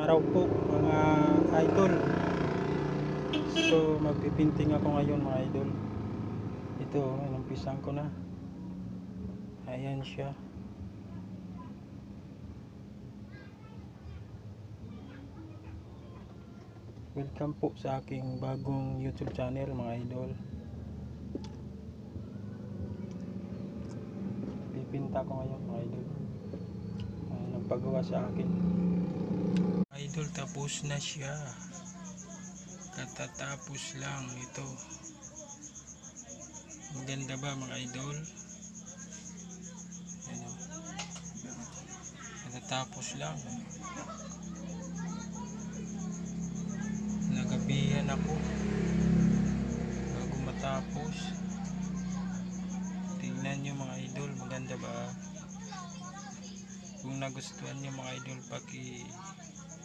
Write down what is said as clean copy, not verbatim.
araw po mga idol. So magpipinting ako ngayon mga idol. Ito, inumpisan ko na. Ayan siya. Welcome po sa aking bagong YouTube channel mga idol. Pipinta ko ngayon mga idol. Nagpagawa sa akin. Idol, tapos na siya. Katatapos lang ito. Maganda ba mga idol? Ano? Katatapos lang. Nagabihan ako bago matapos. Tingnan nyo mga idol, maganda ba? Kung nagustuhan nyo mga idol,